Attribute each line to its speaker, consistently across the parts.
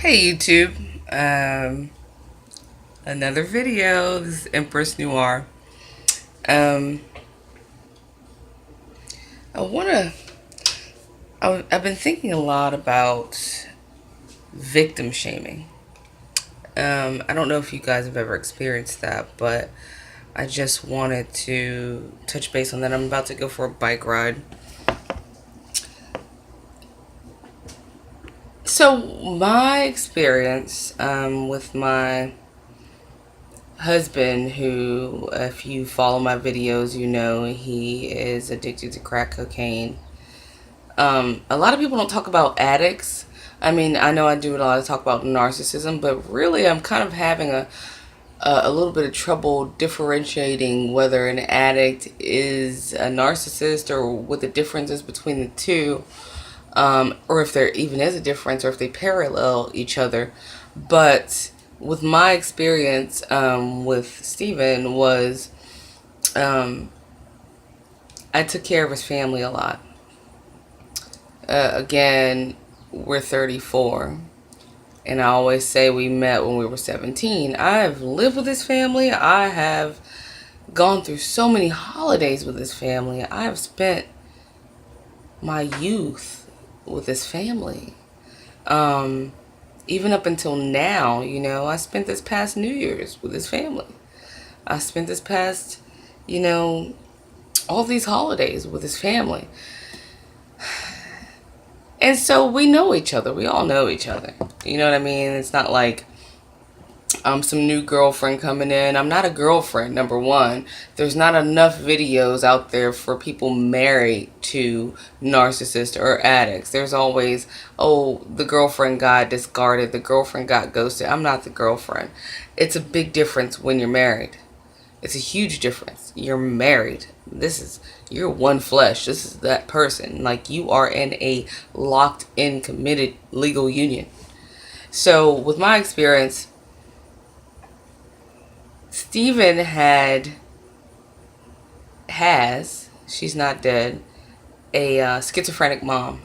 Speaker 1: Hey YouTube, um, another video. This is Empress Noir. Um, I wanna. I've been thinking a lot about victim shaming. I don't know if you guys have ever experienced that, but I just wanted to touch base on that. I'm about to go for a bike ride. So my experience with my husband, who, if you follow my videos, you know he is addicted to crack cocaine. A lot of people don't talk about addicts. I mean, I know I do a lot of talk about narcissism, but really I'm kind of having a little bit of trouble differentiating whether an addict is a narcissist or what the difference is between the two, or if there even is a difference or if they parallel each other. But with my experience with Steven was um, I took care of his family a lot. Again, we're 34. And I always say we met when we were 17. I have lived with this family. I have gone through so many holidays with this family. I have spent my youth with this family. Um, Even up until now, I spent this past New Year's with this family. I spent this past, you know, all these holidays with his family. And so we know each other. We all know each other. You know what I mean? It's not like some new girlfriend coming in. I'm not a girlfriend, number one. There's not enough videos out there for people married to narcissists or addicts. There's always, oh, the girlfriend got discarded, the girlfriend got ghosted. I'm not the girlfriend. It's a big difference when you're married. It's a huge difference. You're married. You're one flesh. This is that person. Like, you are in a locked in, committed legal union. So with my experience, Steven she's not dead, a schizophrenic mom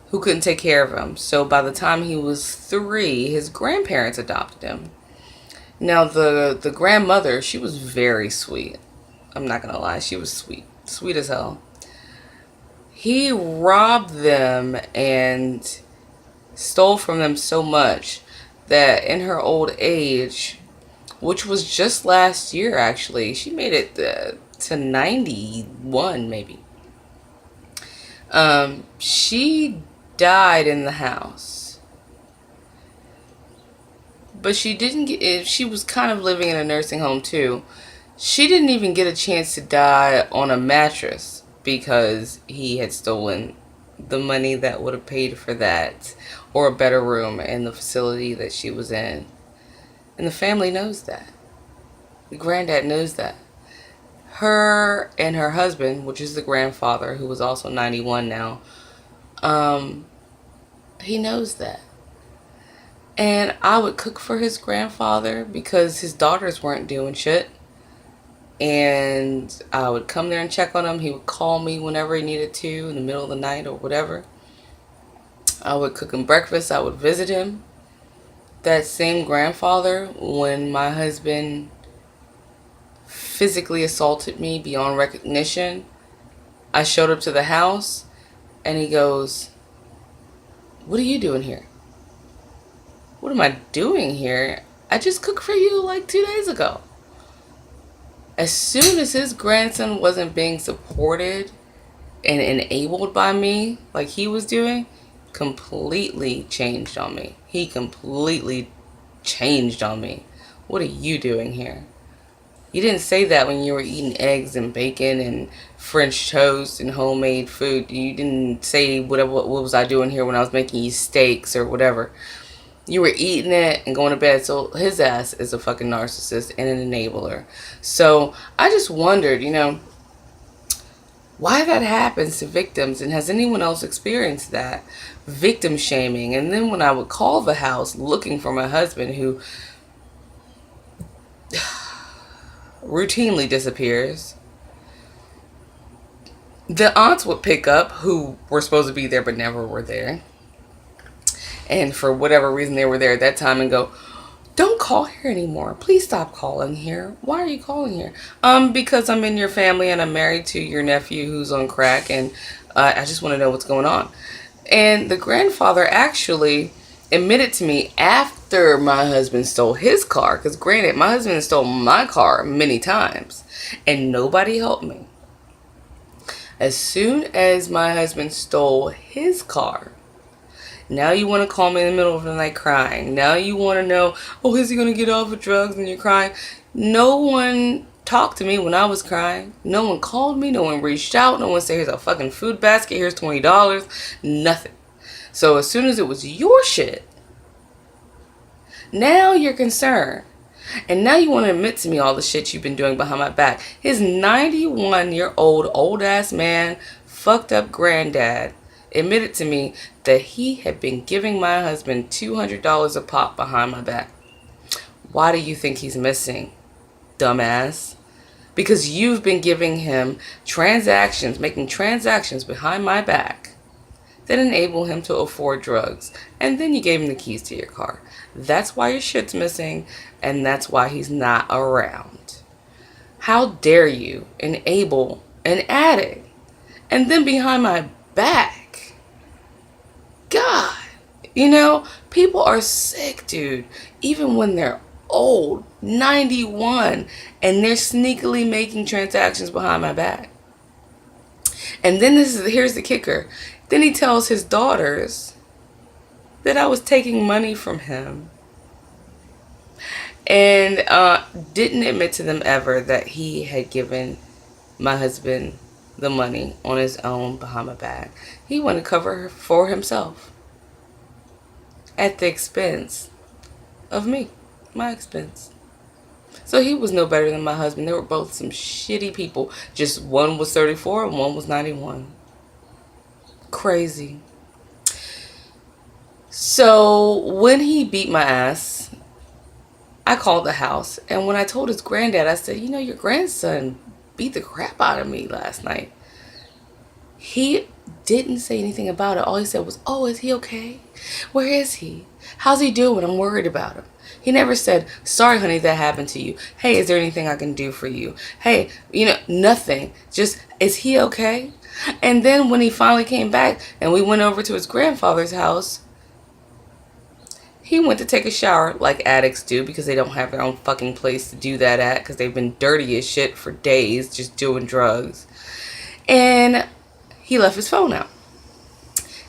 Speaker 1: who couldn't take care of him. So by the time he was 3, his grandparents adopted him. Now the grandmother, she was very sweet. I'm not gonna lie, she was sweet, sweet as hell. He robbed them and stole from them so much that in her old age, which was just last year actually, she made it to 91 maybe. She died in the house, but she didn't get. She was kind of living in a nursing home too. She didn't even get a chance to die on a mattress because he had stolen the money that would have paid for that or a better room in the facility that she was in. And the family knows that. The granddad knows that. Her and her husband, which is the grandfather, who was also 91 now, um, he knows that. And I would cook for his grandfather because his daughters weren't doing shit. And I would come there and check on him. He would call me whenever he needed to in the middle of the night or whatever. I would cook him breakfast. I would visit him. That same grandfather, when my husband physically assaulted me beyond recognition, I showed up to the house and he goes, "What are you doing here?" What am I doing here? I just cooked for you like 2 days ago. As soon as his grandson wasn't being supported and enabled by me like he was doing, completely changed on me. He completely changed on me. What are you doing here? You didn't say that when you were eating eggs and bacon and French toast and homemade food. You didn't say what was I doing here when I was making you steaks or whatever. You were eating it and going to bed. So his ass is a fucking narcissist and an enabler. So I just wondered, why that happens to victims, and has anyone else experienced that? Victim shaming. And then when I would call the house looking for my husband, who routinely disappears, the aunts would pick up, who were supposed to be there but never were there. And for whatever reason, they were there at that time and go, don't call here anymore. Please stop calling here. Why are you calling here? Because I'm in your family and I'm married to your nephew who's on crack, and I just want to know what's going on. And the grandfather actually admitted to me after my husband stole his car, because granted, my husband stole my car many times and nobody helped me. As soon as my husband stole his car, now you want to call me in the middle of the night crying. Now you want to know, oh, is he going to get off of drugs? And you're crying. No one talked to me when I was crying. No one called me. No one reached out. No one said, here's a fucking food basket. Here's $20. Nothing. So as soon as it was your shit, now you're concerned. And now you want to admit to me all the shit you've been doing behind my back. His 91-year-old old-ass man, fucked up granddad, admitted to me that he had been giving my husband $200 a pop behind my back. Why do you think he's missing, dumbass? Because you've been giving him transactions, making transactions behind my back that enable him to afford drugs. And then you gave him the keys to your car. That's why your shit's missing, and that's why he's not around. How dare you enable an addict, and then behind my back? God, people are sick, dude. Even when they're old, 91, and they're sneakily making transactions behind my back. And then here's the kicker. Then he tells his daughters that I was taking money from him, and didn't admit to them ever that he had given my husband the money on his own behind my back. He wanted to cover for himself at the expense of me, my expense. So he was no better than my husband. They were both some shitty people. Just one was 34 and one was 91. Crazy. So when he beat my ass, I called the house. And when I told his granddad, I said, your grandson beat the crap out of me last night. He didn't say anything about it. All he said was, oh, is he okay? Where is he? How's he doing? I'm worried about him. He never said, sorry, honey, that happened to you. Hey, is there anything I can do for you? Hey, nothing. Just, is he okay? And then when he finally came back and we went over to his grandfather's house, he went to take a shower like addicts do, because they don't have their own fucking place to do that at, because they've been dirty as shit for days just doing drugs. And he left his phone out.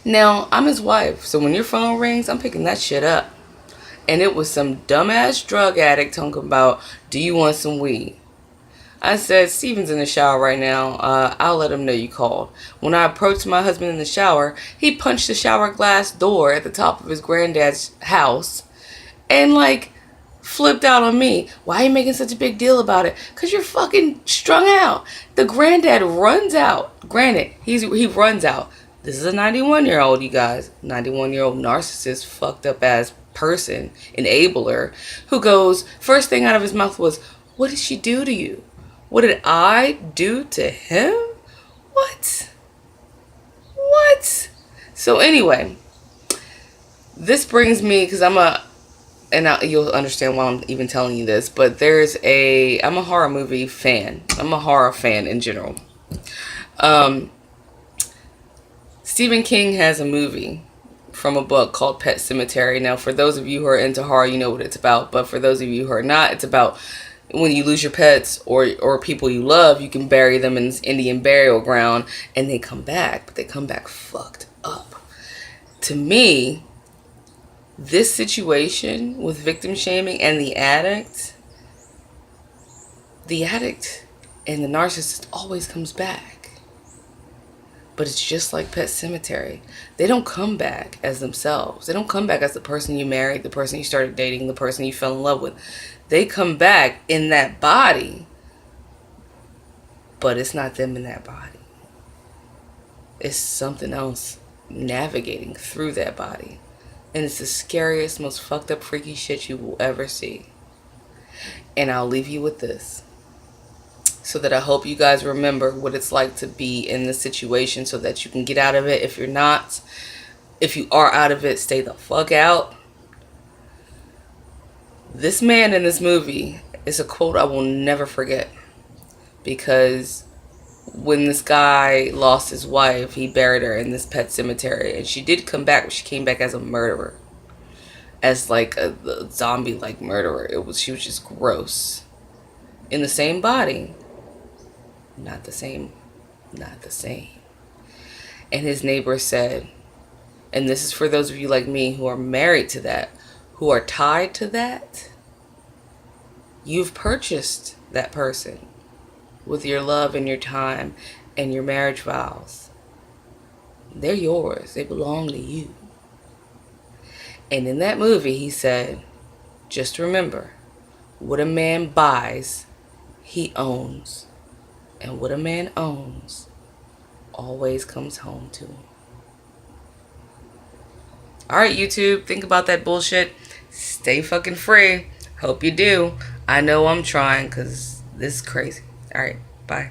Speaker 1: Now, I'm his wife, so when your phone rings, I'm picking that shit up. And it was some dumbass drug addict talking about, do you want some weed? I said, Steven's in the shower right now. I'll let him know you called. When I approached my husband in the shower, he punched the shower glass door at the top of his granddad's house and flipped out on me. Why are you making such a big deal about it? Because you're fucking strung out. The granddad runs out. Granted, he runs out. This is a 91-year-old, you guys. 91-year-old narcissist, fucked up ass person, enabler, who goes, first thing out of his mouth was, what did she do to you? What did I do to him? What? So anyway, this brings me, because you'll understand why I'm even telling you this, but I'm a horror movie fan. I'm a horror fan in general. Stephen King has a movie from a book called Pet Sematary. Now, for those of you who are into horror, you know what it's about. But for those of you who are not, it's about when you lose your pets or people you love, you can bury them in this Indian burial ground and they come back, but they come back fucked up. To me, this situation with victim shaming and the addict and the narcissist always comes back. But it's just like Pet Sematary. They don't come back as themselves. They don't come back as the person you married, the person you started dating, the person you fell in love with. They come back in that body, but it's not them in that body. It's something else navigating through that body. And it's the scariest, most fucked up, freaky shit you will ever see. And I'll leave you with this, so that I hope you guys remember what it's like to be in this situation, so that you can get out of it if you're not If you are out of it, stay the fuck out. This man in this movie is a quote I will never forget, because when this guy lost his wife, he buried her in this pet cemetery, and she did come back, but she came back as a murderer, as like a zombie like murderer. She was just gross. In the same body, not the same, not the same. And his neighbor said, and this is for those of you like me who are married to that, who are tied to that, you've purchased that person with your love and your time and your marriage vows. They're yours. They belong to you. And in that movie, he said, just remember, what a man buys, he owns. And what a man owns always comes home to him. Alright, YouTube, think about that bullshit. Stay fucking free. Hope you do. I know I'm trying, because this is crazy. Alright, bye.